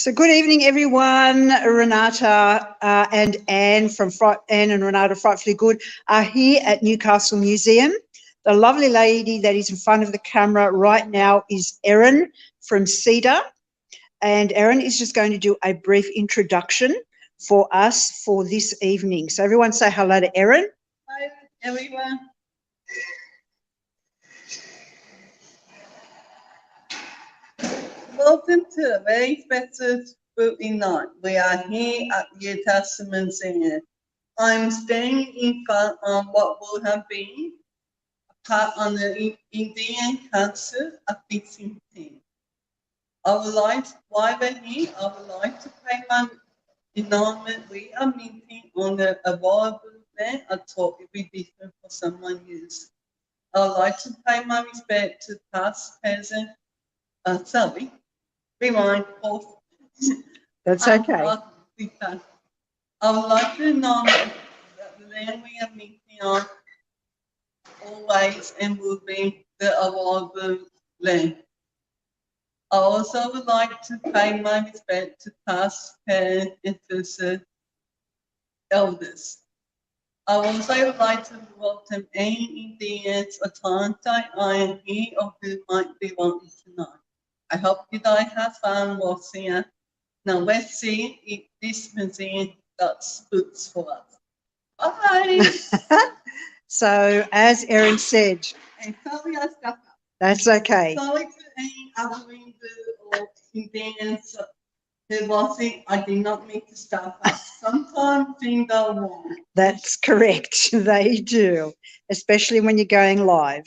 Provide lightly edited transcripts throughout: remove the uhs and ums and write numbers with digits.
So good evening, everyone. Renata and Anne Anne and Renata Frightfully Good are here at Newcastle Museum. The lovely lady that is in front of the camera right now is Erin from CDAH. And Erin is just going to do a brief introduction for us for this evening. So everyone say hello to Erin. Hi, everyone. Welcome to a very special spooky night. We are here at Newcastle Museum. I'm standing in front of what will have been a part on the Indian Council of Fixing Things. While we're here, I would like to pay my acknowledgement. We are meeting on the available land. I thought it'd be different for someone else. I would like to pay my respect to past, present, rewind, pause. That's okay. I would like to acknowledge that the land we are meeting on always and will be the available land. I also would like to pay my respect to past, parents, and future elders. I also would like to welcome any Indians or Tontai I am here or who might be wanting tonight. I hope you guys have fun watching it. Now let's see if this museum got spooks for us. Bye! So as Erin said, And sorry I stuck up. That's okay. Sorry to any other Hindu or Indians who watching. I did not mean to stuff up. Sometimes things go wrong. That's correct. They do, especially when you're going live.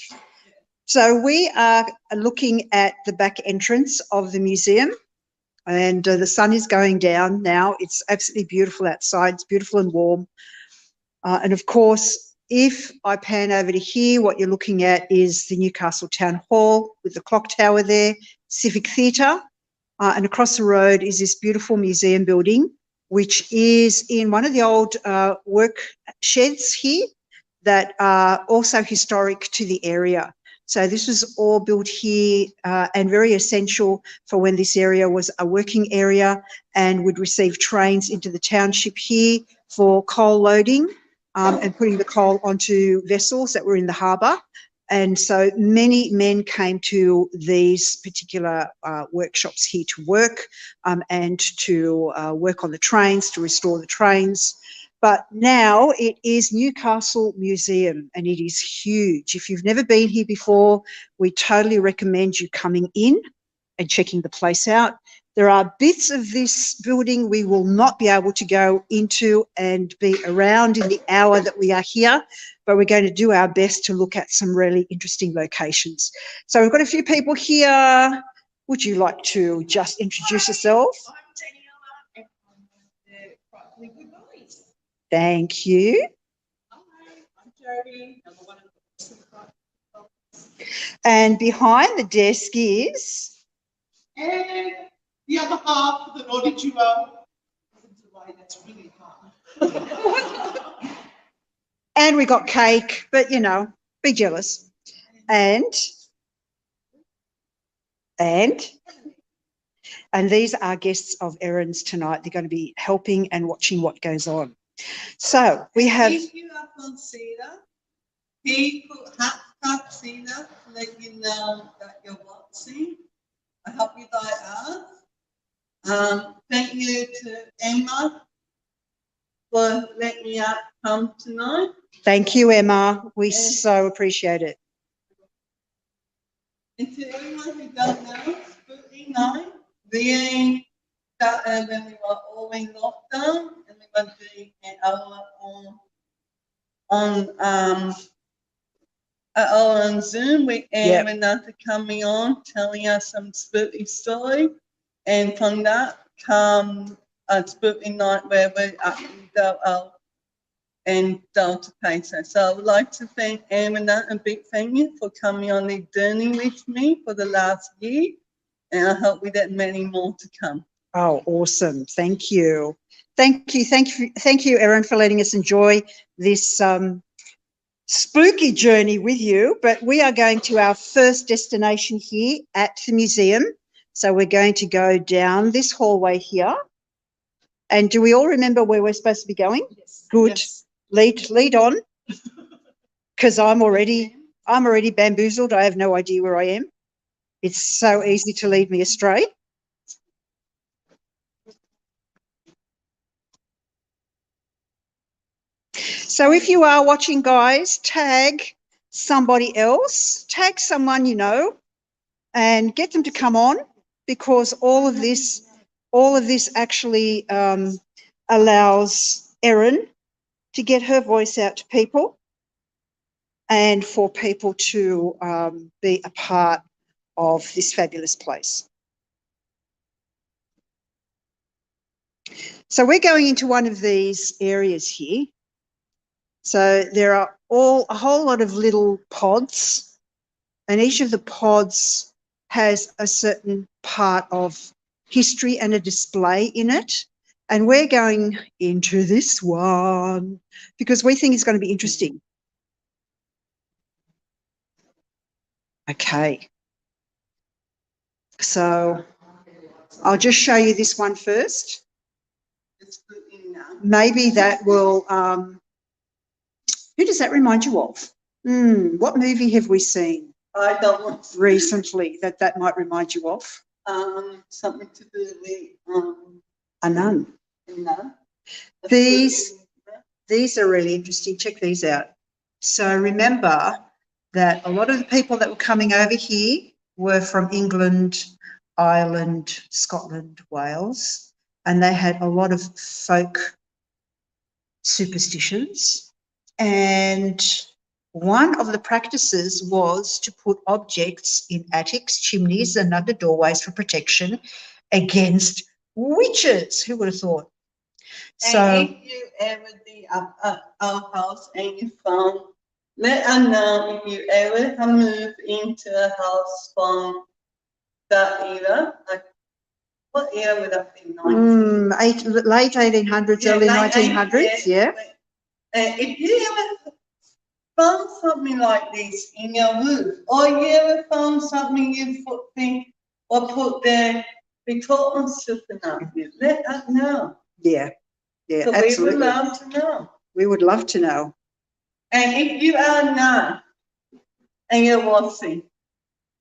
So we are looking at the back entrance of the museum, and the sun is going down now. It's absolutely beautiful outside. It's beautiful and warm. And of course, if I pan over to here, what you're looking at is the Newcastle Town Hall with the clock tower there, Civic Theatre, and across the road is this beautiful museum building, which is in one of the old work sheds here that are also historic to the area. So this was all built here and very essential for when this area was a working area and would receive trains into the township here for coal loading and putting the coal onto vessels that were in the harbour. And so many men came to these particular workshops here to work and to work on the trains, to restore the trains. But now it is Newcastle Museum and it is huge. If you've never been here before, we totally recommend you coming in and checking the place out. There are bits of this building we will not be able to go into and be around in the hour that we are here, but we're going to do our best to look at some really interesting locations. So we've got a few people here. Would you like to just introduce yourself? Thank you. Hi, I'm Jodie. I'm one of the And behind the desk is? And the other half of the naughty duo. That's really hard. And we got cake, but you know, be jealous. And these are guests of Erin's tonight. They're going to be helping and watching what goes on. So we have. If you are from CDAH, people have got CDAH to let you know that you're watching. I hope you guys are. Thank you to Emma for letting me out come tonight. Thank you, Emma. We so appreciate it. And to everyone who don't know, spooky night, we started when we were all in lockdown. We're doing an hour on Zoom with Erin and Renata coming on, telling us some spooky story, and from that come a spooky night where we actually go out and go to places. So I would like to thank Erin and Renata, a big thank you for coming on the journey with me for the last year, and I hope we get many more to come. Oh, awesome. Thank you. Thank you, Erin, for letting us enjoy this spooky journey with you. But we are going to our first destination here at the museum. So we're going to go down this hallway here. And do we all remember where we're supposed to be going? Yes. Good. Yes. Lead on, because I'm already bamboozled. I have no idea where I am. It's so easy to lead me astray. So if you are watching, guys, tag somebody else, tag someone you know, and get them to come on, because all of this actually allows Erin to get her voice out to people and for people to be a part of this fabulous place. So we're going into one of these areas here. So there are a whole lot of little pods, and each of the pods has a certain part of history and a display in it. And we're going into this one because we think it's going to be interesting. Okay. So I'll just show you this one first. It's good enough. Maybe that will, who does that remind you of? What movie have we seen I don't want to. recently that might remind you of? Something to do with A nun. no. These are really interesting. Check these out. So remember that a lot of the people that were coming over here were from England, Ireland, Scotland, Wales, and they had a lot of folk superstitions. And one of the practices was to put objects in attics, chimneys, and under doorways for protection against witches. Who would have thought? So, and if you ever did our house and you found, let us know if you ever have moved into a house from that era. Like, what era would that be? late 1800s, early 1900s, yeah. And if you ever found something like this in your roof, or you ever found something you put there because something up, let us know. Yeah, So absolutely. we would love to know. We would love to know. And if you are not, and you're watching,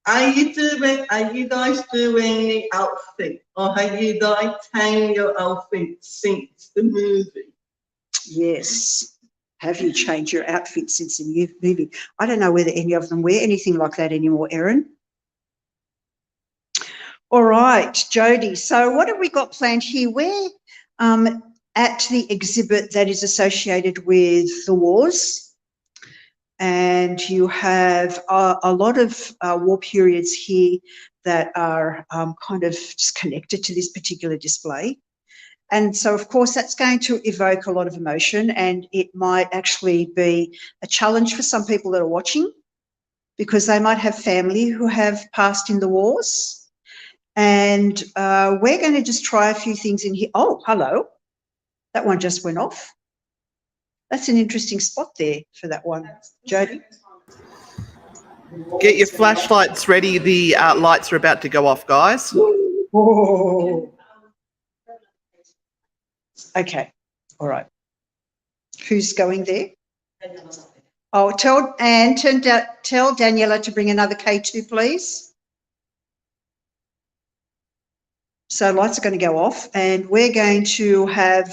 are you guys doing the outfit, or have you guys changed your outfit since the movie? Yes. Have you changed your outfit since the movie? I don't know whether any of them wear anything like that anymore, Erin. All right, Jodie. So what have we got planned here? We're at the exhibit that is associated with the wars. And you have a lot of war periods here that are kind of just connected to this particular display. And so, of course, that's going to evoke a lot of emotion, and it might actually be a challenge for some people that are watching because they might have family who have passed in the wars. And we're going to just try a few things in here. Oh, hello. That one just went off. That's an interesting spot there for that one. Jodie? Get your flashlights ready. The lights are about to go off, guys. Whoa. Okay. All right. Who's going there? Oh, tell Daniela to bring another K2, please. So lights are going to go off, and we're going to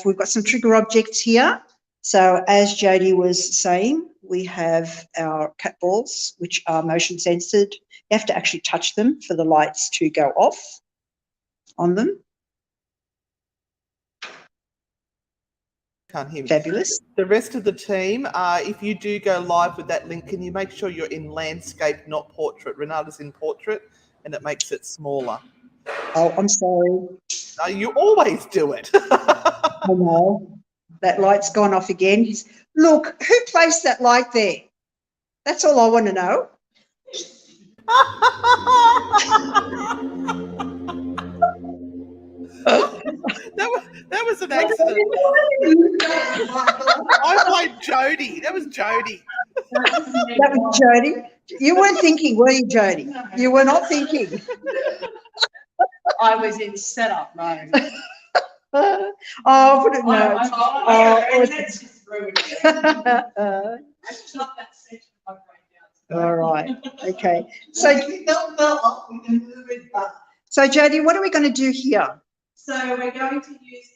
we've got some trigger objects here. So as Jodie was saying, we have our cat balls, which are motion censored. You have to actually touch them for the lights to go off on them. Can't hear me. Fabulous. The rest of the team, if you do go live with that link, can you make sure you're in landscape, not portrait? Renata's in portrait, and it makes it smaller. Oh, I'm sorry. No, you always do it. I know. That light's gone off again. Look, who placed that light there? That's all I want to know. that was an accident. I blame Jodie. That was Jodie. That was Jodie. You weren't thinking, were you, Jodie? You were not thinking. I was in setup mode. Oh, put it no. Oh, That's just ruined it. oh. I shut that section of my brain down. All right. Okay. So So, we don't know up, we can move it back. so Jodie, what are we going to do here? So we're going to use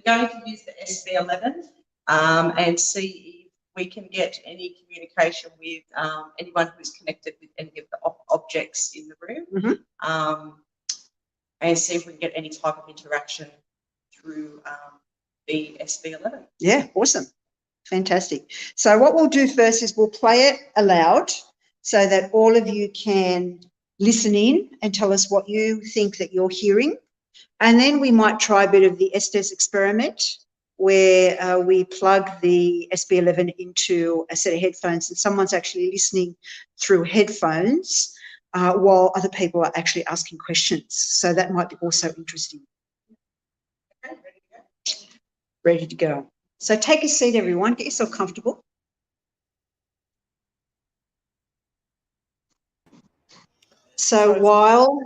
the SB11 and see if we can get any communication with anyone who's connected with any of the objects in the room, and see if we can get any type of interaction through the SB11. Yeah, awesome. Fantastic. So what we'll do first is we'll play it aloud so that all of you can listen in and tell us what you think that you're hearing. And then we might try a bit of the Estes experiment where we plug the SB11 into a set of headphones and someone's actually listening through headphones while other people are actually asking questions. So that might be also interesting. Okay, ready to go? Ready to go. So take a seat, everyone. Get yourself comfortable. So while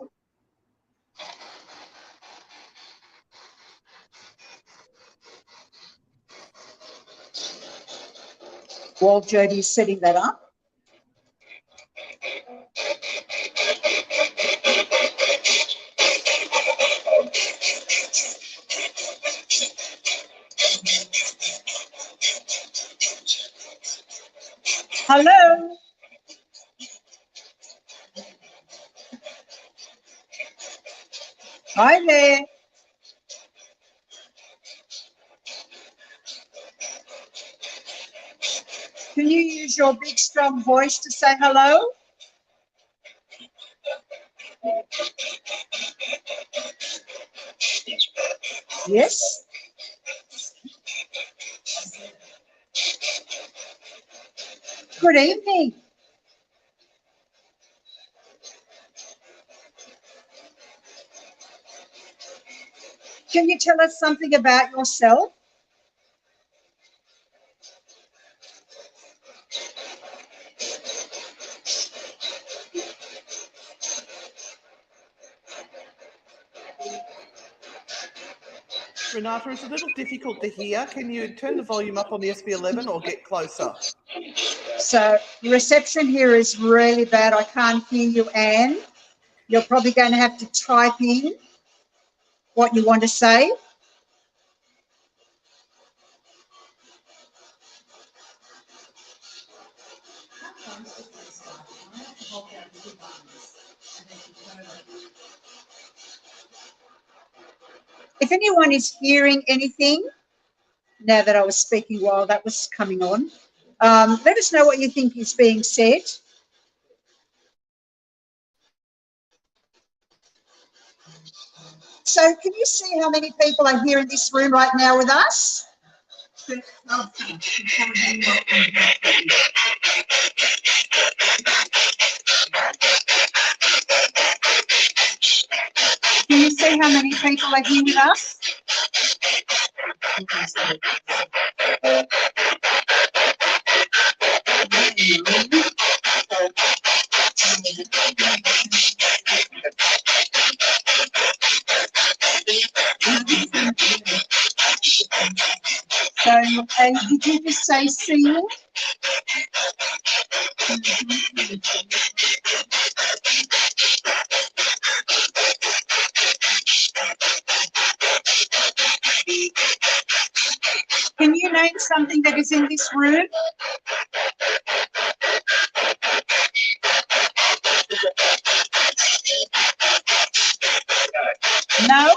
Jodie is setting that up, hello. Hi there. Can you use your big, strong voice to say hello? Yes. Good evening. Can you tell us something about yourself? Renata, it's a little difficult to hear. Can you turn the volume up on the SB11 or get closer? So the reception here is really bad. I can't hear you, Anne. You're probably going to have to type in what you want to say. If anyone is hearing anything, now that I was speaking while that was coming on, let us know what you think is being said. So can you see how many people are here in this room right now with us? Can you see how many people are here with us? So, did you just say seeing? Can you name something that is in this room? No?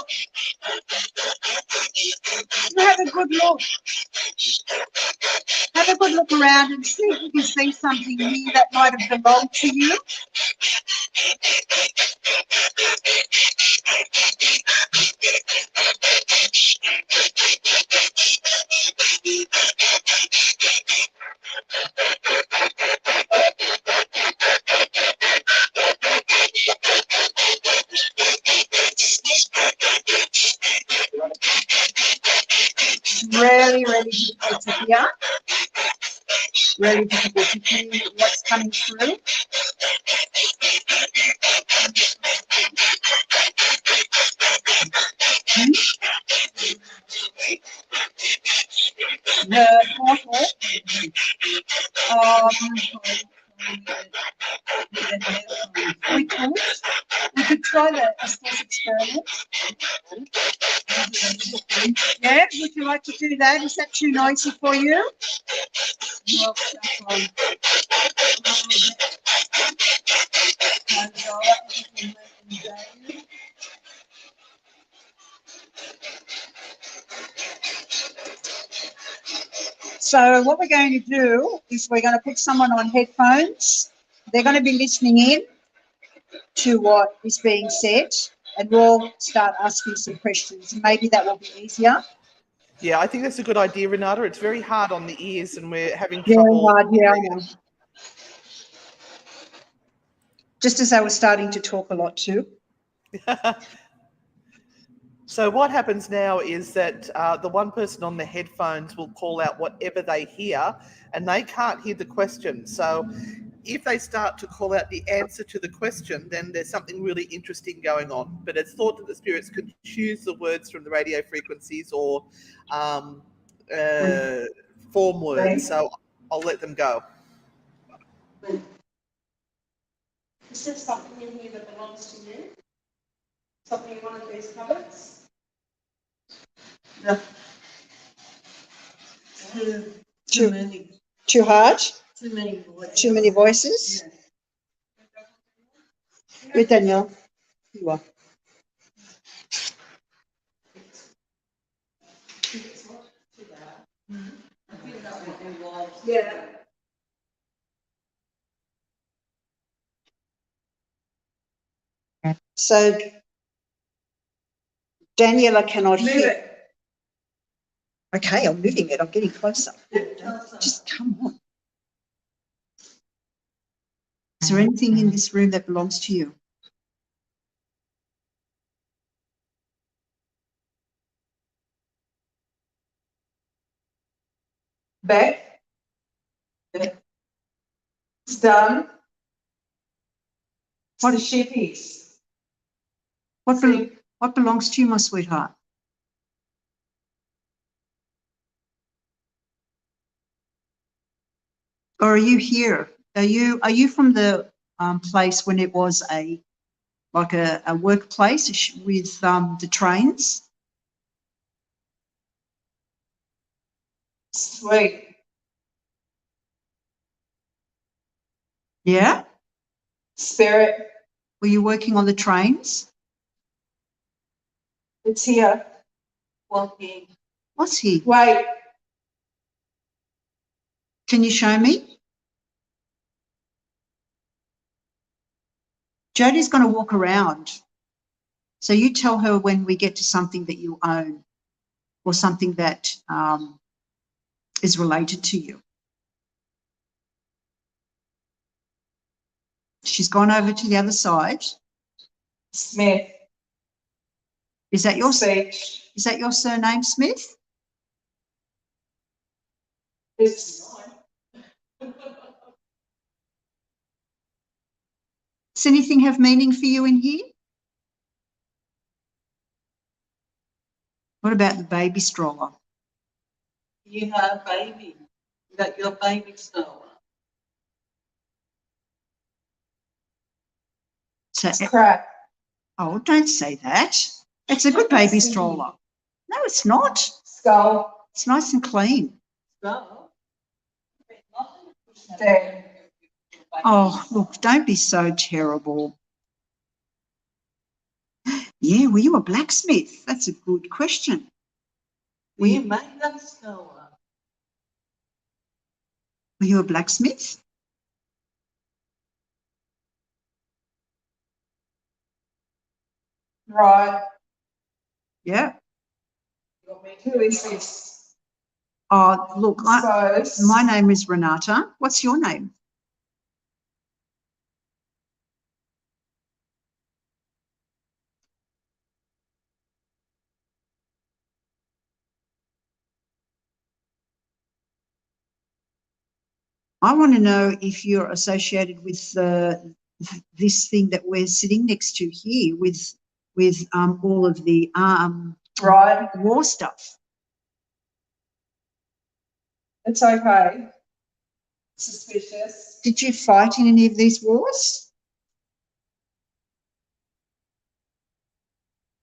Have a good look. Have a good look around and see if you can see something here that might have belonged to you. Really, really difficult to hear. really difficult to hear what's coming through. The portal. We could try the STS experiment. Yeah, would you like to do that? Is that too noisy for you? Well, so what we're going to do is we're going to put someone on headphones. They're going to be listening in to what is being said, and we'll start asking some questions. Maybe that will be easier. Yeah, I think that's a good idea, Renata. It's very hard on the ears and we're having Very trouble. hard, yeah, I know. Just as I was starting to talk a lot too. So what happens now is that the one person on the headphones will call out whatever they hear and they can't hear the question. So if they start to call out the answer to the question, then there's something really interesting going on. But it's thought that the spirits can choose the words from the radio frequencies or form words. So I'll let them go. Is there something in here that belongs to you? Something in one of these cupboards? No. Too many. Too hard? Too many voices. Too many voices? Yeah. Good, Danielle. You are. Yeah. So Daniela cannot Move hear. it. Okay, I'm moving it. I'm getting closer. Just come on. Is there anything in this room that belongs to you? Back. It's done. What is she piece? What belongs to you, my sweetheart? Or are you here? Are you from the place when it was a workplace with the trains? Sweet. Yeah? Spirit. Were you working on the trains? It's here. Walking. What's he? Wait. Can you show me? Jodie's going to walk around. So you tell her when we get to something that you own or something that is related to you. She's gone over to the other side. Smith. Is that your Speech. Is that your surname, Smith? It's Does anything have meaning for you in here? What about the baby stroller? you have baby. You got your baby stroller. So, It's crap. oh, don't say that. It's a good baby stroller. No, it's not. Skull. It's nice and clean. Skull. There. Oh, look, don't be so terrible. Yeah, were you a blacksmith? That's a good question. We made that skull. Were you a blacksmith? Right. Yeah. Who is this? Oh, look, Suppose. my name is Renata. What's your name? I want to know if you're associated with this thing that we're sitting next to here with all of the war stuff. It's okay. Suspicious. Did you fight in any of these wars?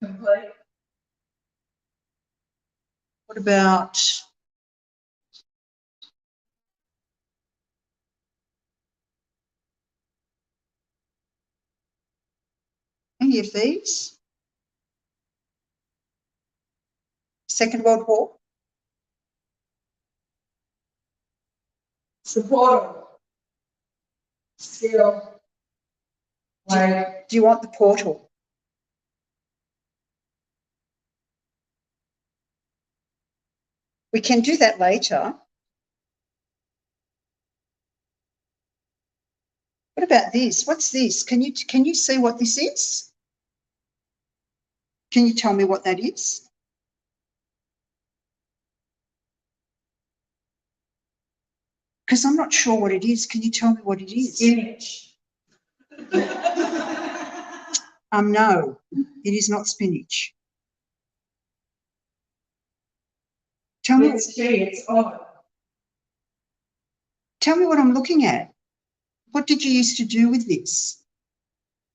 Complete. What about any of these? Second World War? Supportive. Still. Like, Do you want the portal? We can do that later. What about this? What's this? Can you see what this is? Can you tell me what that is? Because I'm not sure what it is. Can you tell me what it is? spinach. No, it is not spinach. Tell me. It's odd. Tell me what I'm looking at. What did you used to do with this?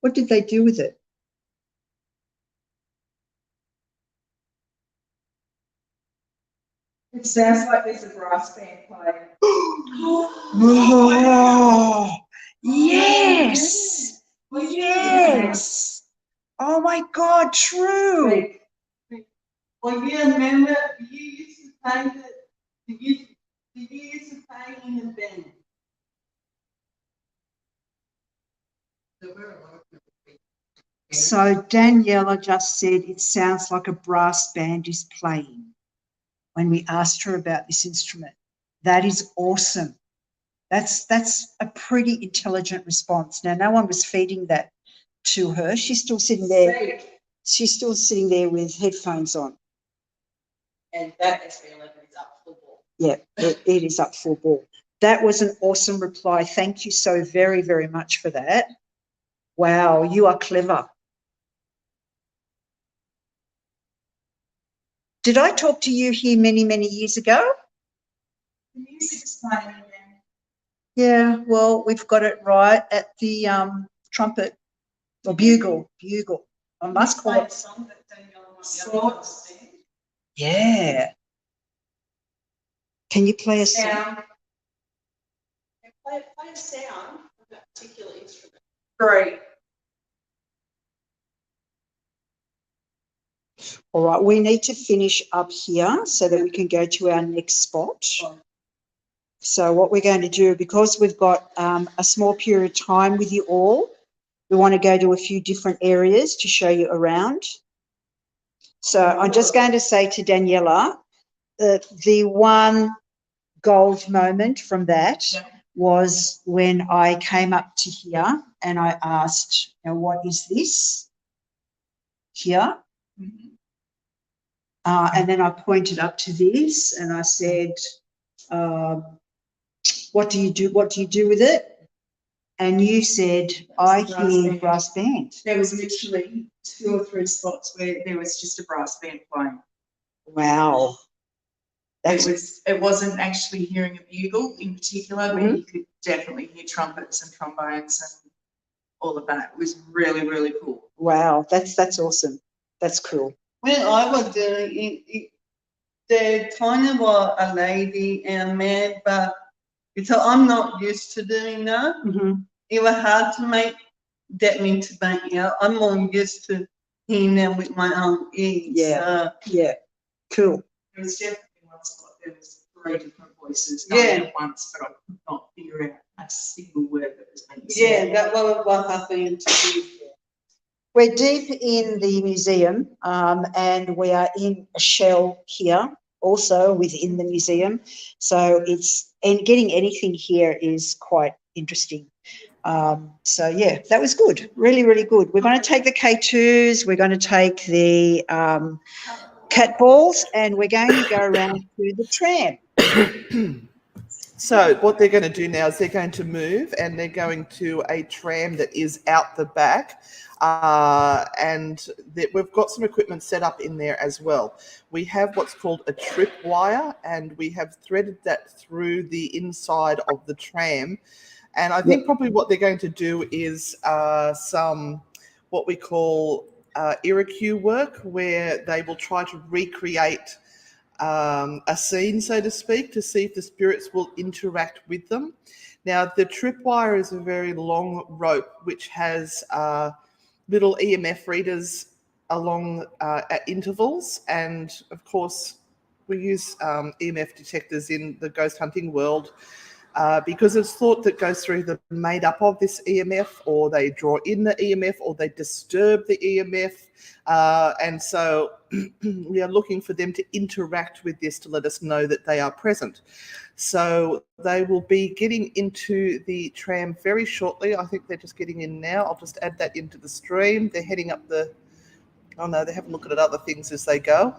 What did they do with it? It sounds like there's a brass band playing. Oh, yes. Well, Yes. Oh my God, true. Well, you remember you used to pay you used to pay in advance. So Daniela just said it sounds like a brass band is playing when we asked her about this instrument. That is awesome. That's a pretty intelligent response. Now, no one was feeding that to her. She's still sitting there. She's still sitting there with headphones on. And that SV11 is up full ball. Yeah, it is up full ball. That was an awesome reply. Thank you so very, very much for that. Wow, you are clever. Did I talk to you here many, many years ago? The music's playing again. Yeah, well, we've got it right at the trumpet or bugle. I must call it. Song that Danielle might Sports. be able to understand. Yeah. Can you play a song? Sound. Play a sound of that particular instrument. Great. All right, we need to finish up here so that we can go to our next spot. So what we're going to do, because we've got a small period of time with you all, we want to go to a few different areas to show you around. So I'm just going to say to Daniela that the one gold moment from that was when I came up to here and I asked, now what is this here? And then I pointed up to this and I said, what do you do? What do you do with it? And you said, I hear brass band. There was literally 2 or 3 spots where there was just a brass band playing. Wow. It wasn't actually hearing a bugle in particular, but you could definitely hear trumpets and trombones and all of that. It was really, really cool. Wow, that's awesome. That's cool. When I was doing it, there kind of was a lady and a man, but so I'm not used to doing that. It was hard to get me to make out. I'm more used to hearing them with my own ears. Yeah. Yeah, cool. There was definitely one spot, there was 3 different voices going at once, but I could not figure out a single word that was being said. Yeah, that was what happened to me. We're deep in the museum and we are in a shell here also within the museum. So getting anything here is quite interesting. So yeah, that was good. Really, really good. We're going to take the K2s, we're going to take the cat balls and we're going to go around to the tram. So what they're going to do now is they're going to move and they're going to a tram that is out the back. And we've got some equipment set up in there as well. We have what's called a trip wire, and we have threaded that through the inside of the tram. And I think probably what they're going to do is some what we call IRQ work, where they will try to recreate a scene, so to speak, to see if the spirits will interact with them. Now, the tripwire is a very long rope which has little EMF readers along at intervals, and of course we use EMF detectors in the ghost hunting world because it's thought that ghosts are either made up of this EMF, or they draw in the EMF, or they disturb the EMF. And so we are looking for them to interact with this to let us know that they are present. So they will be getting into the tram very shortly. I think they're just getting in now. I'll just add that into the stream. They're heading up the... Oh no, they haven't looked at other things as they go.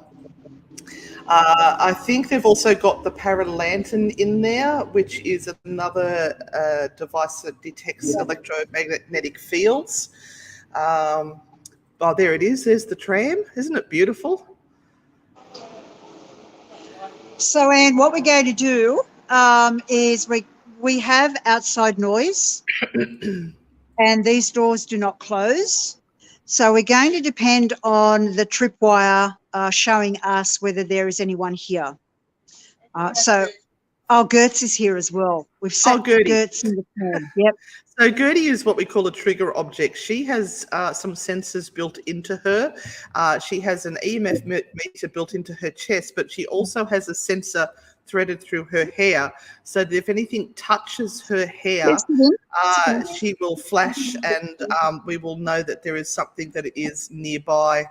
I think they've also got the paralantern in there, which is another device that detects electromagnetic fields. Oh, there it is. There's the tram. Isn't it beautiful? So, Anne, what we're going to do is we have outside noise and these doors do not close. So we're going to depend on the tripwire showing us whether there is anyone here. Gertz is here as well. We've set Gertz in the tram. Yep. So Gertie is what we call a trigger object. She has some sensors built into her. She has an EMF meter built into her chest, but she also has a sensor threaded through her hair, so that if anything touches her hair, she will flash, and we will know that there is something that is nearby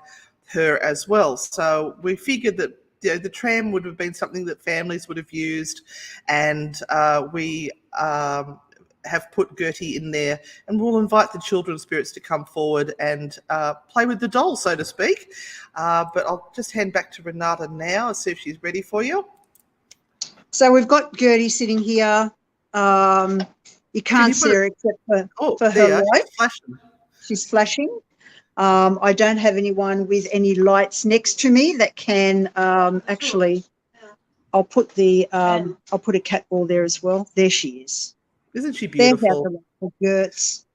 her as well. So we figured that the tram would have been something that families would have used, and we have put Gertie in there, and we'll invite the children's spirits to come forward and play with the doll, so to speak. But I'll just hand back to Renata now and see if she's ready for you. So we've got Gertie sitting here. You can't see her except for her light. She's flashing. I don't have anyone with any lights next to me that can actually. I'll put a cat ball there as well. There she is. Isn't she beautiful? There's Gertz.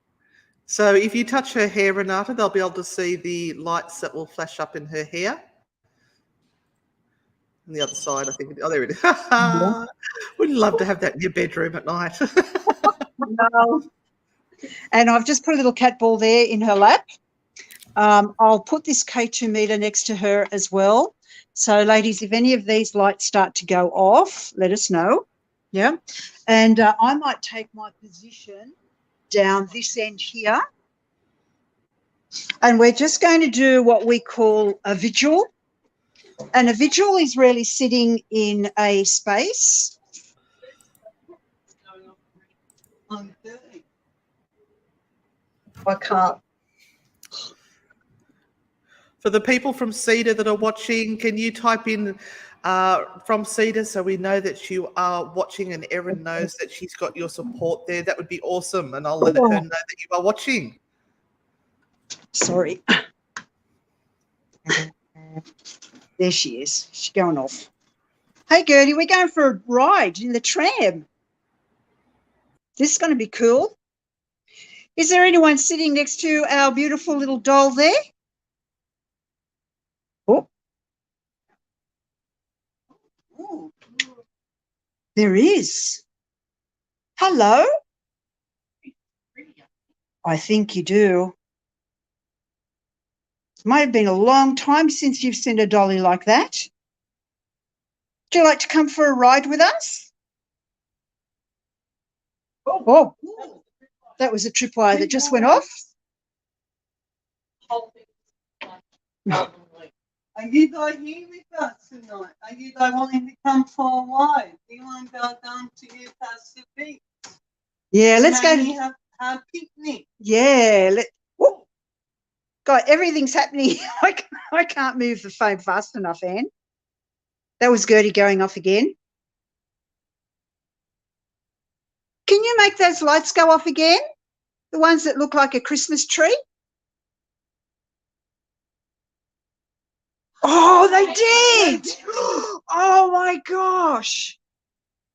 So if you touch her hair, Renata, they'll be able to see the lights that will flash up in her hair. On the other side, I think. Oh, there it is. Wouldn't love to have that in your bedroom at night. No. And I've just put a little cat ball there in her lap. I'll put this K2 meter next to her as well. So, ladies, if any of these lights start to go off, let us know. Yeah. And I might take my position down this end here. And we're just going to do what we call a vigil. And a vigil is really sitting in a space. I can't. For the people from CEDA that are watching, can you type in from CEDA so we know that you are watching and Erin knows that she's got your support there? That would be awesome, and I'll let her know that you are watching. Sorry. There she is. She's going off. Hey, Gertie, we're going for a ride in the tram. This is going to be cool. Is there anyone sitting next to our beautiful little doll there? Oh. There is. Hello? I think you do. Might have been a long time since you've seen a dolly like that. Would you like to come for a ride with us? Oh, that was a tripwire that just went off. Are you guys here with us tonight? Are you guys wanting to come for a ride? Do you want to go down to Newcastle Beach? Yeah, let's go. Have a picnic. Yeah. God, everything's happening. I can't move the phone fast enough, Anne. That was Gertie going off again. you make those lights go off again? The ones that look like a Christmas tree? Oh, they did. Oh my gosh.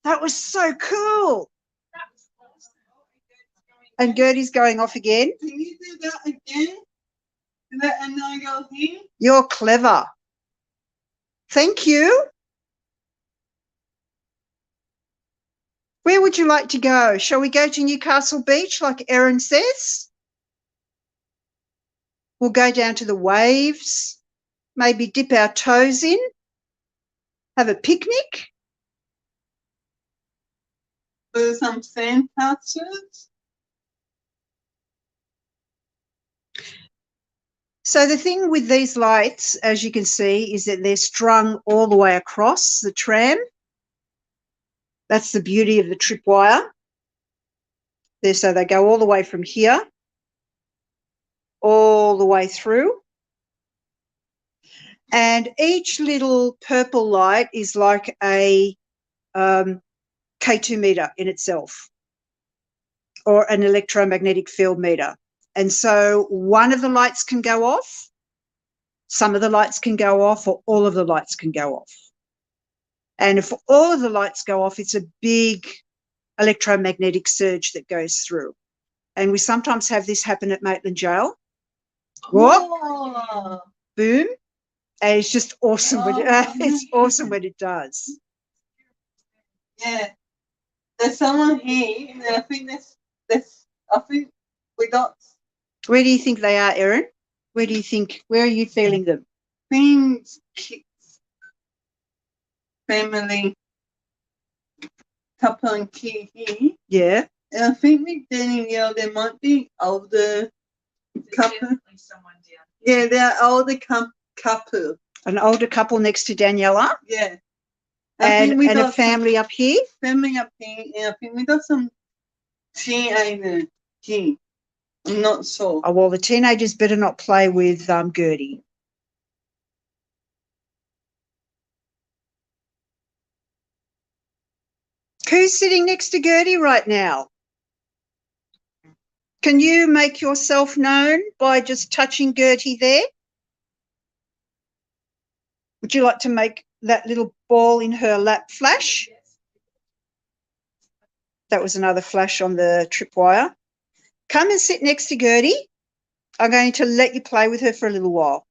That was so cool. And Gertie's going off again. Can you do that again? And I go here. You're clever. Thank you. Where would you like to go? Shall we go to Newcastle Beach like Erin says? We'll go down to the waves, maybe dip our toes in, have a picnic. Do some sand patches. So the thing with these lights, as you can see, is that they're strung all the way across the tram. That's the beauty of the tripwire. So they go all the way from here, all the way through. And each little purple light is like a K2 meter in itself, or an electromagnetic field meter. And so one of the lights can go off, some of the lights can go off, or all of the lights can go off. And if all of the lights go off, it's a big electromagnetic surge that goes through. And we sometimes have this happen at Maitland Jail. Whoop, Oh, boom. And it's just awesome. It's awesome when it does. yeah. There's someone here, and I think I think we got Where do you think they are, Erin? Where are you feeling them? things, kids, family, couple and kid here. Yeah. And I think we're getting, there might be older couple. Definitely someone down. Yeah, they're older couple. An older couple next to Daniela, Yeah. and we a got family up here. family up here, and I think we got some teenagers here. I'm not sure. Oh, well, the teenagers better not play with Gertie. Who's sitting next to Gertie right now? Can you make yourself known by just touching Gertie there? Would you like to make that little ball in her lap flash? That was another flash on the tripwire. Come and sit next to Gertie. I'm going to let you play with her for a little while.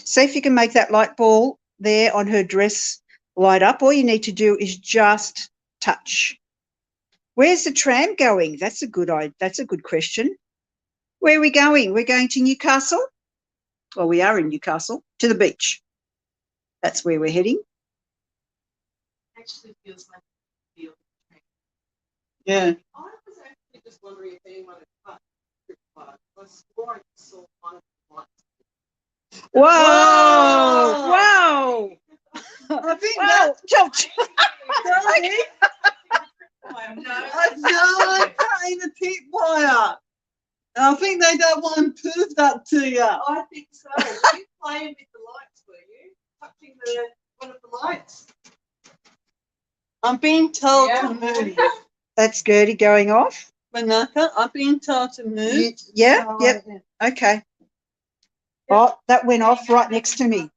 See if you can make that light ball there on her dress light up. All you need to do is just touch. Where's the tram going? That's a good question. Where are we going? We're going to Newcastle. Well, we are in Newcastle, to the beach. That's where we're heading. Actually feels like a field. Yeah. I was actually just wondering if anyone had cut tripwire. I swore I saw one of the lights. Whoa! Whoa! I think Well, I cutting the tip wire. And I think they don't want to prove that to you. I think so. Were you playing with the lights, were you? Touching one of the lights? I'm being told Yeah. to move. that's Gertie going off. Manaka, I'm being told to move. Yeah, So, yep, okay. Oh, that went off right next to me.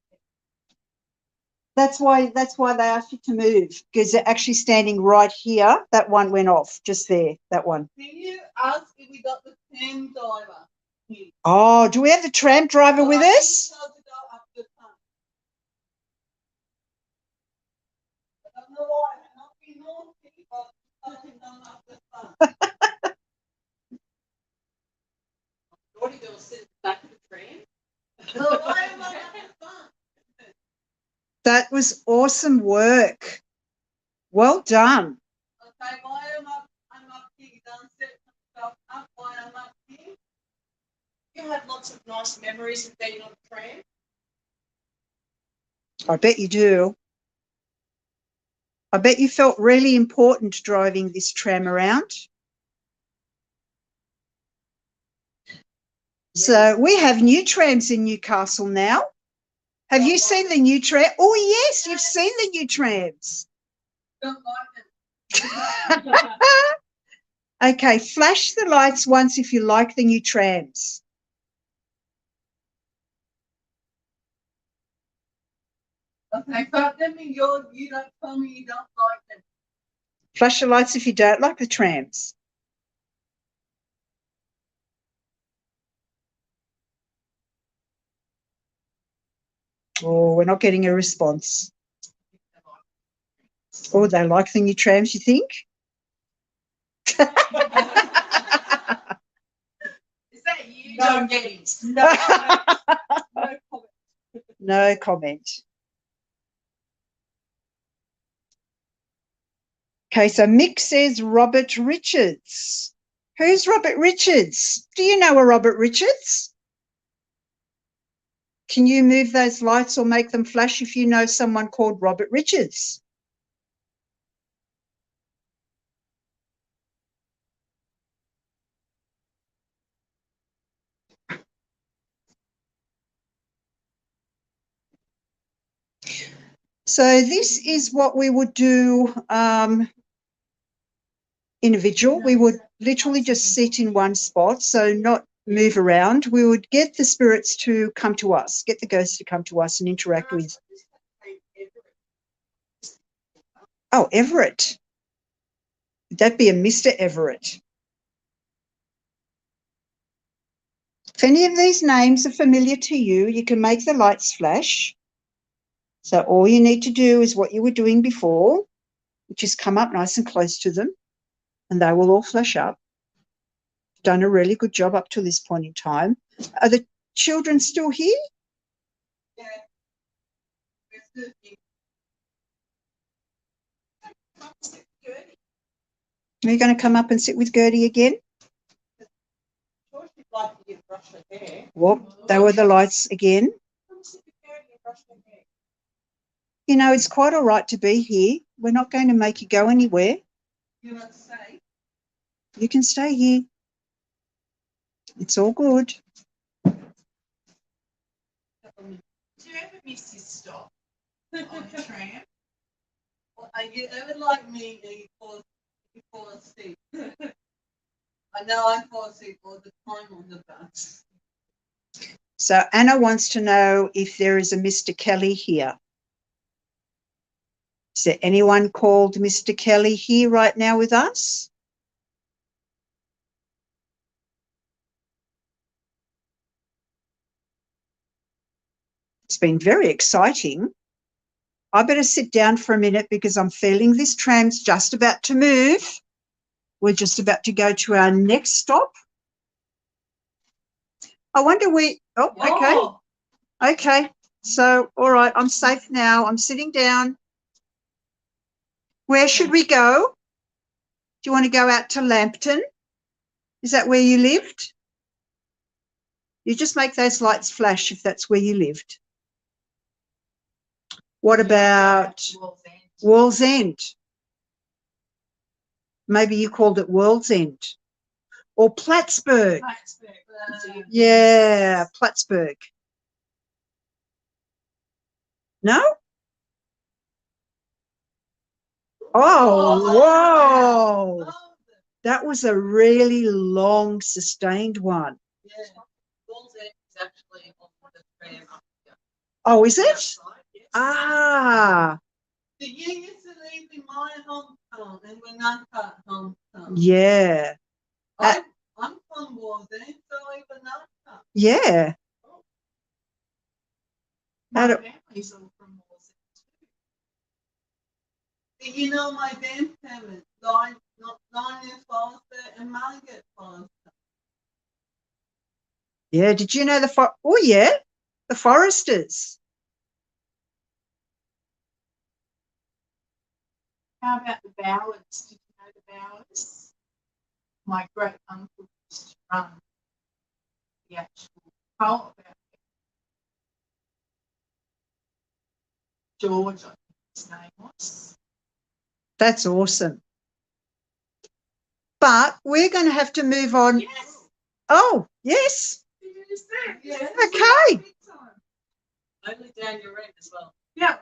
That's why they asked you to move, because they're actually standing right here. That one went off just there, that one. Can you ask if we got the tram driver here? Oh, do we have the tram driver with I'm being us? told to go up the front. I don't know why. I'm not being naughty, but I can go up the front. What are you going to sit back of the tram? So why am I up the front? That was awesome work. Well done. Okay, why I'm up here, done set myself up, why I'm up here. You had lots of nice memories of being on the tram. I bet you do. I bet you felt really important driving this tram around. So we have new trams in Newcastle now. Have you seen the new tram? Oh, yes, you've seen the new trams. Don't like Okay, flash the lights once if you like the new trams. Okay, but let me, you don't tell me you don't like them. Flash the lights if you don't like the trams. Oh, we're not getting a response. Oh, they like the new trams, you think? Is that you? No. Don't get it. No, no comment. No comment. Okay, so Mick says Robert Richards. Who's Robert Richards? Do you know a Robert Richards? Can you move those lights or make them flash if you know someone called Robert Richards? So this is what we would do individual. We would literally just sit in one spot, so not move around. We would get the spirits to come to us, get the ghosts to come to us and interact with. Oh, Everett. Would that be a Mr. Everett? If any of these names are familiar to you, you can make the lights flash. So all you need to do is what you were doing before, which is come up nice and close to them, and they will all flash up. Done a really good job up to this point in time. Are the children still here? Yeah. We're still here. Are you going to come up and sit with Gertie again? Sure, she'd like to get brush her hair. Well, they were the lights again. Come sit with Gertie and brush her hair. You know, it's quite all right to be here. We're not going to make you go anywhere. You want to say? You can stay here. It's all good. Do you ever miss your stop on the tram? Well, are you ever like me and you fall asleep? I know I fall asleep all the time on the bus. So Anna wants to know if there is a Mr. Kelly here. Is there anyone called Mr. Kelly here right now with us? It's been very exciting. I better sit down for a minute because I'm feeling this tram's just about to move. We're just about to go to our next stop. I wonder Oh, okay. So, all right, I'm safe now. I'm sitting down. Where should we go? Do you want to go out to Lambton? Is that where you lived? You just make those lights flash if that's where you lived. What about Wall's End? Maybe you called it World's End. Or Plattsburgh. Yeah, Plattsburgh. No? Oh, whoa. That was a really long, sustained one. Yeah. Wall's End is actually on the tram up here. Oh, is it? Outside, yes. Ah, But you used to live in my hometown and we're not at hometown. yeah. I'm from Wall's End, so even not. Yeah. My How do- family's all from Wall's End too. But you know my grandparents died not 9 years faster and Margaret faster. Yeah, did you know the the Foresters. How about the Bowers? Did you know the Bowers? My great uncle used to run the actual co-op out there. George, I think his name was. That's awesome. But we're going to have to move on. Yes. Oh, yes. Did you just say? Yeah. Okay. Only down your end as well. Yeah.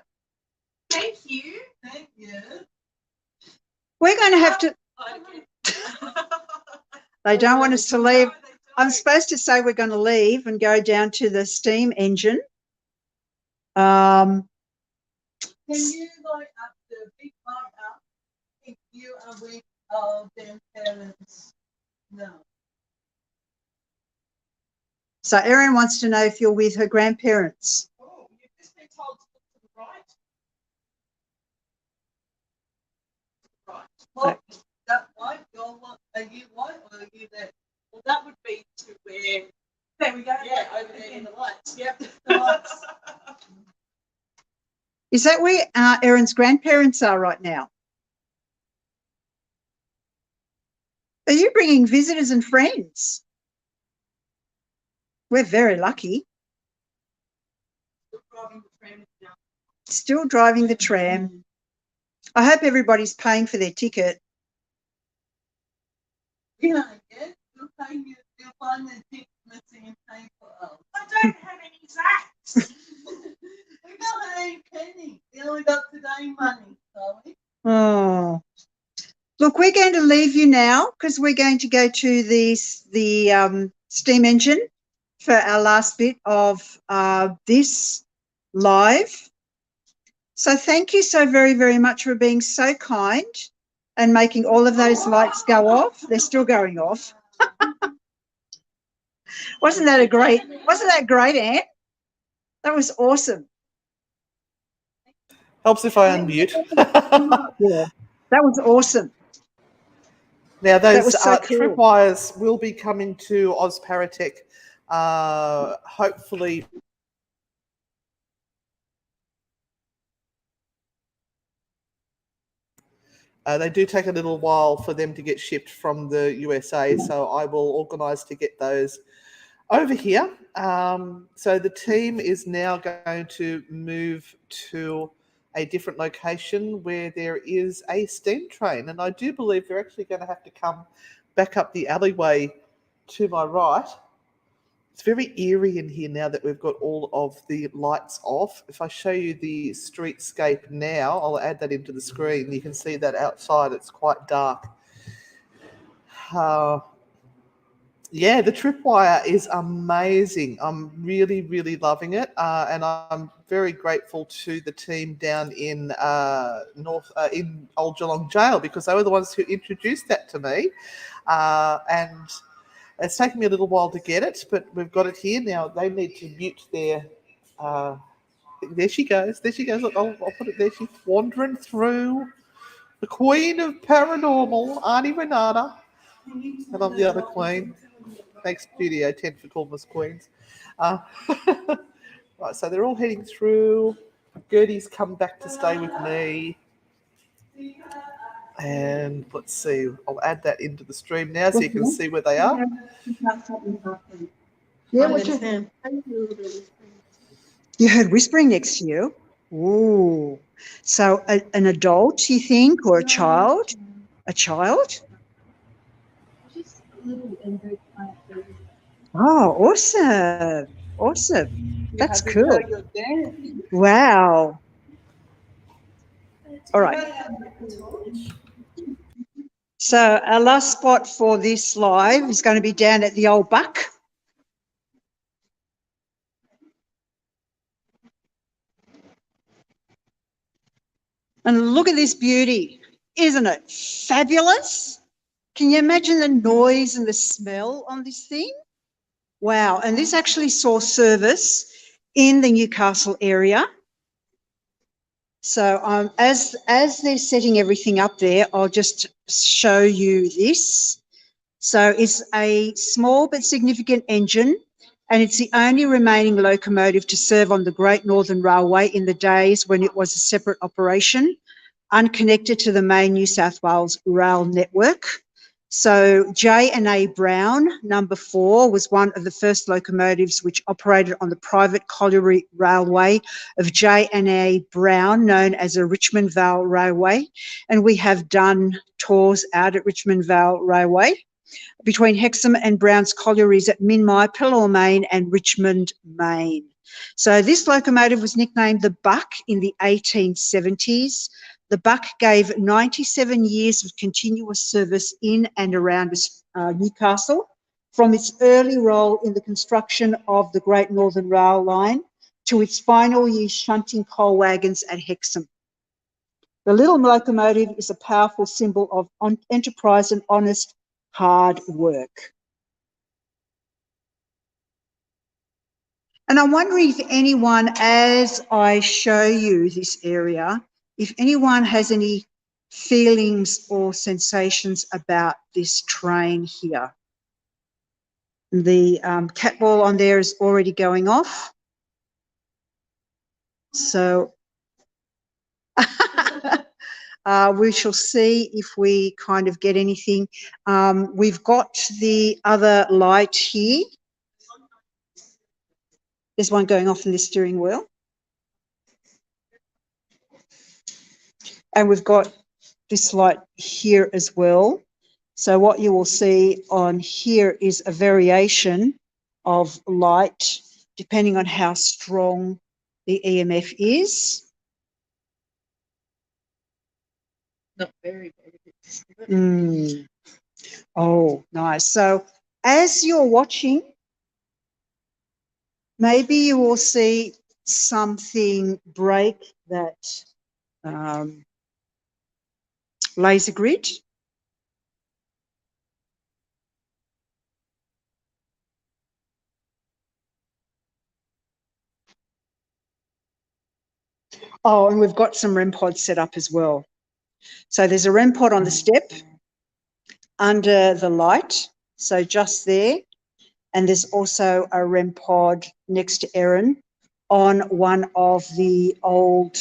Thank you. Thank you. We're going to have to, they don't want us to leave. I'm supposed to say we're going to leave and go down to the steam engine. Can you like up the big light up if you are with their parents? No. So Erin wants to know if you're with her grandparents. Oh, you've just been told to look to the right. Right. What? That white? You're what? Are you white or are you there? Well, that would be to where. There we go. Yeah, over there in the lights. Yep. The lights. Is that where Erin's grandparents are right now? Are you bringing visitors and friends? We're very lucky. Still driving the tram. I hope everybody's paying for their ticket. Yeah, yes. You'll find the ticket missing and pay for us. I don't have any Zachs. We got a penny. We only got today money, sorry. Oh, look, we're going to leave you now because we're going to go to the steam engine for our last bit of this live. So thank you so very, very much for being so kind and making all of those lights go off. They're still going off. Wasn't that great, Anne? That was awesome. Helps if I unmute. Yeah, that was awesome. Now, those was so cool. tripwires will be coming to Ozparatech, hopefully. They do take a little while for them to get shipped from the USA, so I will organise to get those over here. So the team is now going to move to a different location where there is a steam train, and I do believe they're actually going to have to come back up the alleyway to my right. It's very eerie in here now that we've got all of the lights off. If I show you the streetscape now, I'll add that into the screen. You can see that outside it's quite dark. Yeah, the tripwire is amazing. I'm really, really loving it, and I'm very grateful to the team down in in Old Geelong Jail because they were the ones who introduced that to me, and it's taken me a little while to get it, but we've got it here now. They need to mute their. There she goes. There she goes. Look, I'll put it there. She's wandering through. The Queen of Paranormal, Auntie Renata, and I'm the other Queen. Thanks, Studio 10 for calling us queens. Right, so they're all heading through. Gertie's come back to stay with me. And let's see, I'll add that into the stream now so you can see where they are. Yeah, you heard whispering next to you. Ooh. So an adult, you think, or a child? A child? Just little and very quiet babies. Oh, awesome. Awesome. That's cool. Wow. All right. So our last spot for this live is going to be down at the Old Buck. And look at this beauty. Isn't it fabulous? Can you imagine the noise and the smell on this thing? Wow. And this actually saw service in the Newcastle area. So as they're setting everything up there, I'll just show you this. So it's a small but significant engine, and it's the only remaining locomotive to serve on the Great Northern Railway in the days when it was a separate operation, unconnected to the main New South Wales rail network. So J&A Brown, number 4, was one of the first locomotives which operated on the private colliery railway of J&A Brown, known as a Richmond Vale Railway. And we have done tours out at Richmond Vale Railway between Hexham and Brown's collieries at Minmi, Pellore, Maine and Richmond, Maine. So this locomotive was nicknamed the Buck in the 1870s The Buck gave 97 years of continuous service in and around Newcastle, from its early role in the construction of the Great Northern Rail Line to its final years shunting coal wagons at Hexham. The little locomotive is a powerful symbol of enterprise and honest, hard work. And I'm wondering if anyone, as I show you this area, if anyone has any feelings or sensations about this train here. The catwall on there is already going off. So we shall see if we kind of get anything. We've got the other light here. There's one going off in the steering wheel. And we've got this light here as well. So what you will see on here is a variation of light depending on how strong the EMF is. Not very, very. Oh, nice. So as you're watching, maybe you will see something break that laser grid. Oh, and we've got some REM pods set up as well. So there's a REM pod on the step under the light, so just there. And there's also a REM pod next to Erin on one of the old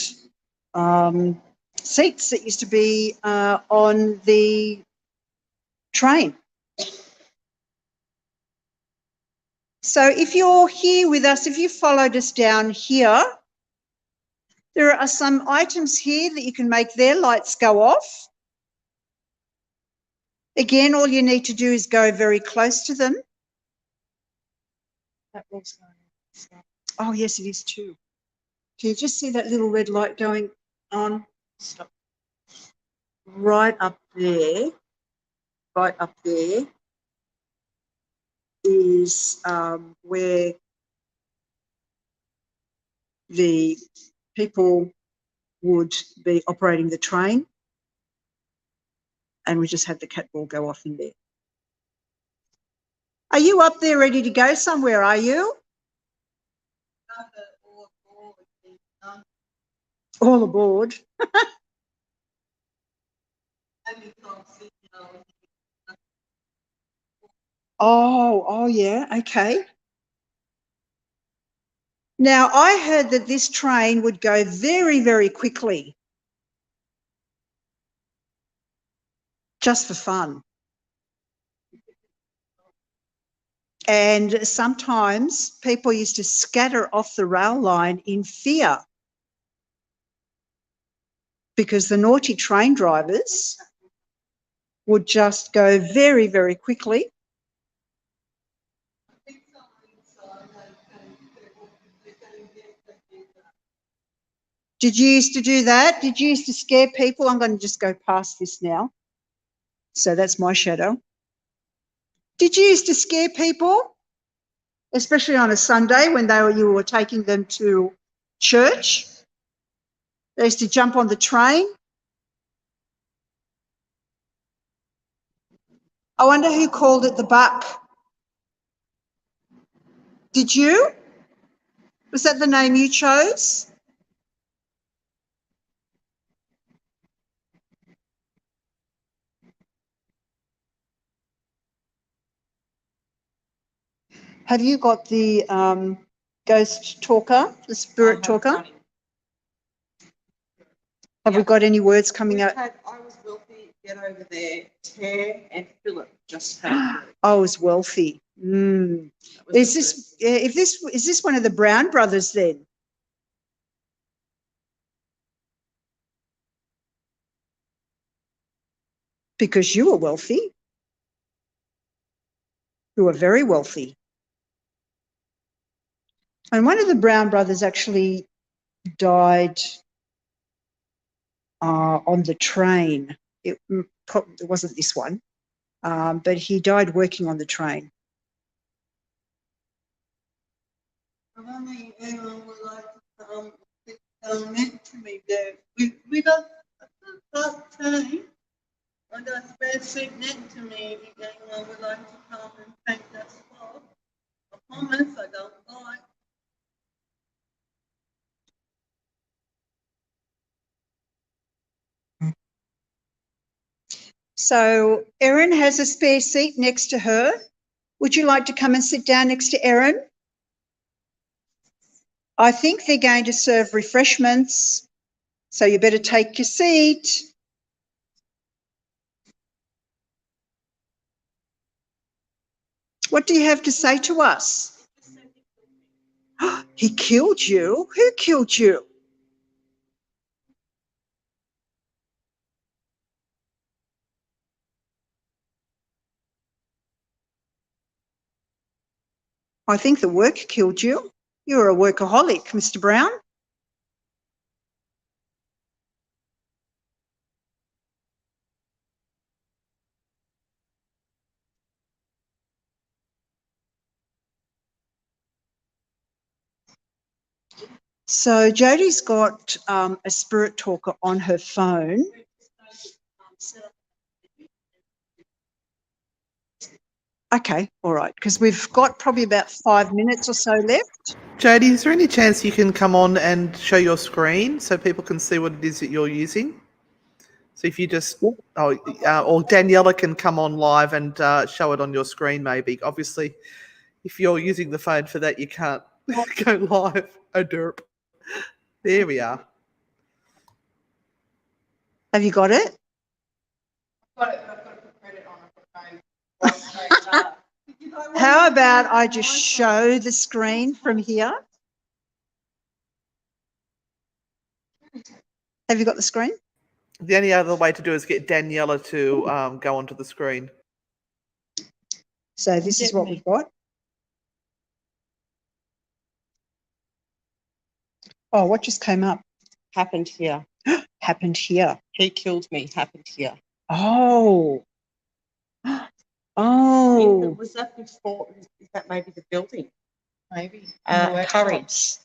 seats that used to be on the train. So if you're here with us, if you followed us down here, there are some items here that you can make their lights go off. Again, all you need to do is go very close to them. Oh, yes, it is too. Do you just see that little red light going on? Stop. Right up there is where the people would be operating the train, and we just had the catwall go off in there. Are you up there ready to go somewhere, are you? All aboard. Oh, yeah, okay. Now, I heard that this train would go very, very quickly, just for fun. And sometimes people used to scatter off the rail line in fear because the naughty train drivers would just go very, very quickly. Did you used to do that? Did you used to scare people? I'm going to just go past this now. So that's my shadow. Did you used to scare people, especially on a Sunday when you were taking them to church? They used to jump on the train. I wonder who called it the Buck. Did you? Was that the name you chose? Have you got the ghost talker, the spirit talker? Have we got any words coming out? I was wealthy, get over there, tear and Philip just had. I was wealthy. Is this one of the Brown brothers then? Because you were wealthy. You were very wealthy. And one of the Brown brothers actually died on the train. It wasn't this one, but he died working on the train. I don't think anyone would like to sit down next to me there. We got that train. I got a spare seat next to me if anyone would like to come and take that spot. I promise I don't lie. So Erin has a spare seat next to her. Would you like to come and sit down next to Erin? I think they're going to serve refreshments, so you better take your seat. What do you have to say to us? He killed you? Who killed you? I think the work killed you. You're a workaholic, Mr. Brown. So Jodie's got a spirit talker on her phone. Okay, all right, because we've got probably about 5 minutes or so left. Jodie, is there any chance you can come on and show your screen so people can see what it is that you're using? So if you just, or Daniela can come on live and show it on your screen maybe. Obviously, if you're using the phone for that, you can't go live. Oh, derp. There we are. Have you got it? I've got it, but I've got to put credit on it. How about I just show the screen from here? Have you got the screen? The only other way to do it is get Daniela to go onto the screen. So this is what we've got. Oh, what just came up? Happened here. Happened here. He killed me. Happened here. Oh. Oh. Was that before? Is that maybe the building? Maybe. Curry's.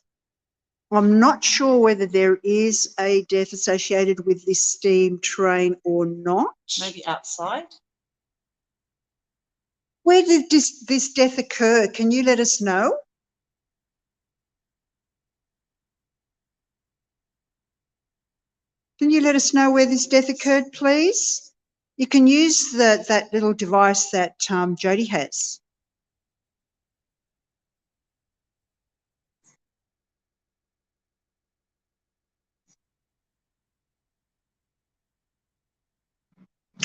I'm not sure whether there is a death associated with this steam train or not. Maybe outside. Where did this death occur? Can you let us know? Can you let us know where this death occurred, please? You can use that little device that Jodie has.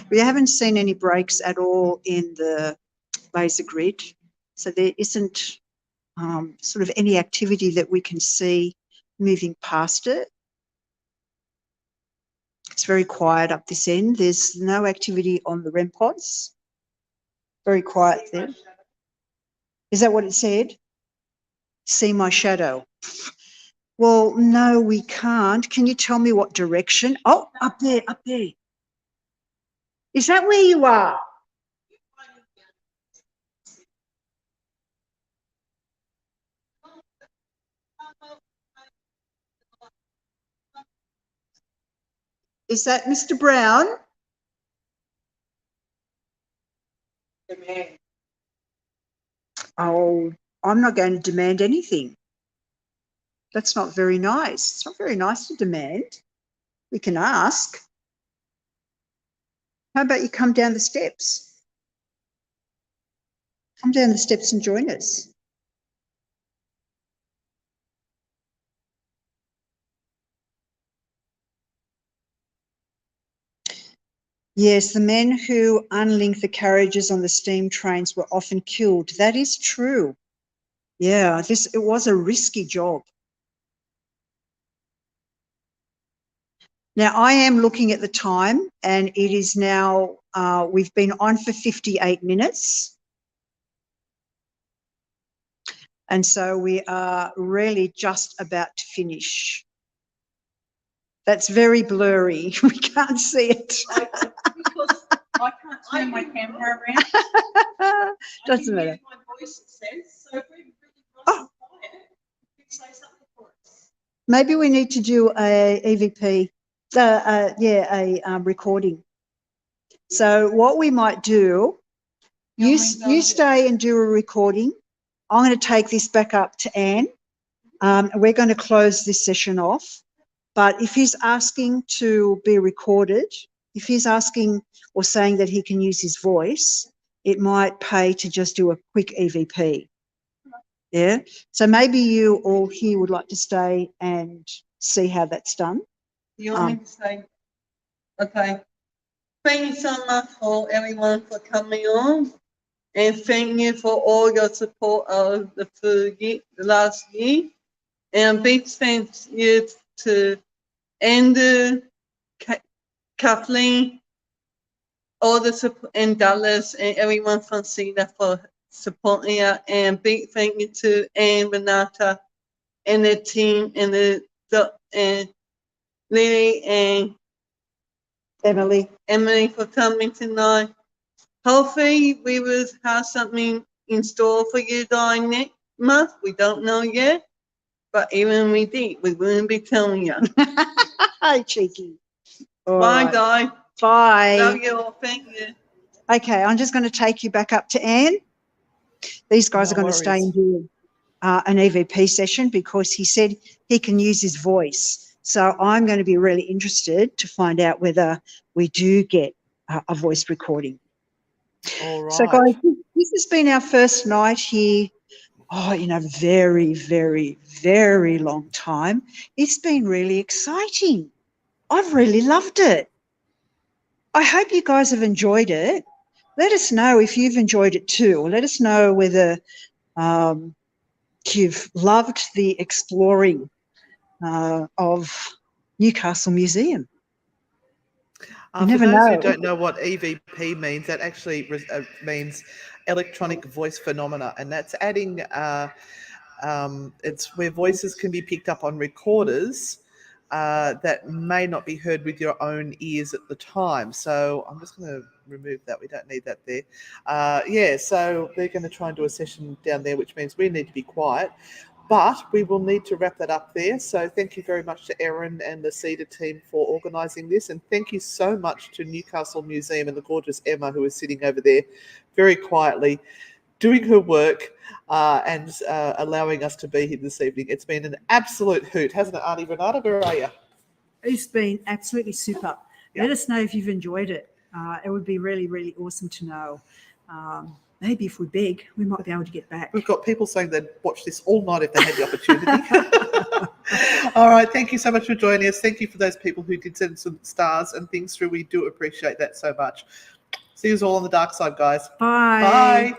We haven't seen any breaks at all in the laser grid, so there isn't sort of any activity that we can see moving past it. It's very quiet up this end. There's no activity on the REM pods. Very quiet there. Is that what it said? See my shadow. Well, no, we can't. Can you tell me what direction? Oh, up there, up there. Is that where you are? Is that Mr. Brown? Demand. Oh, I'm not going to demand anything. That's not very nice. It's not very nice to demand. We can ask. How about you come down the steps? Come down the steps and join us. Yes, the men who unlinked the carriages on the steam trains were often killed. That is true. Yeah, it was a risky job. Now, I am looking at the time and it is now, we've been on for 58 minutes. And so we are really just about to finish. That's very blurry. We can't see it. Because I can't turn my camera around. Doesn't matter. My voice, it says. So if we're really nice Oh. and quiet, you can say something for us. Maybe we need to do a EVP, a recording. So what we might do, you stay and do a recording. I'm going to take this back up to Anne. We're going to close this session off. But if he's asking to be recorded, if he's asking or saying that he can use his voice, it might pay to just do a quick EVP. Yeah. So maybe you all here would like to stay and see how that's done. You want me to say? Okay. Thank you so much for everyone for coming on. And thank you for all your support of the last year. And a big thank you to Andrew, Kathleen, all the support, and Dallas, and everyone from CDAH for supporting us. And big thank you to Anne, Renata, and the team, and and Lily and Emily for coming tonight. Hopefully we will have something in store for you guys next month. We don't know yet, but even we did, we wouldn't be telling you. Hi, cheeky. All Bye, right. guys. Bye. Love you all. Thank you. Okay, I'm just going to take you back up to Anne. These guys are going to stay and do an EVP session because he said he can use his voice. So I'm going to be really interested to find out whether we do get a voice recording. All right. So guys, this has been our first night here, in a very, very, very long time. It's been really exciting. I've really loved it. I hope you guys have enjoyed it. Let us know if you've enjoyed it too, or let us know whether you've loved the exploring of Newcastle Museum. You never For those who know. don't know what EVP means, that actually means electronic voice phenomena, and that's adding, it's where voices can be picked up on recorders that may not be heard with your own ears at the time. So I'm just going to remove that. We don't need that there. So they're going to try and do a session down there, which means we need to be quiet. But we will need to wrap that up there. So thank you very much to Erin and the CEDA team for organising this. And thank you so much to Newcastle Museum and the gorgeous Emma, who is sitting over there very quietly doing her work and allowing us to be here this evening. It's been an absolute hoot, hasn't it, Auntie Renata? Where are you? It's been absolutely super. Yeah. Let us know if you've enjoyed it. It would be really, really awesome to know. Maybe if we're big, we might be able to get back. We've got people saying they'd watch this all night if they had the opportunity. All right. Thank you so much for joining us. Thank you for those people who did send some stars and things through. We do appreciate that so much. See you all on the dark side, guys. Bye. Bye.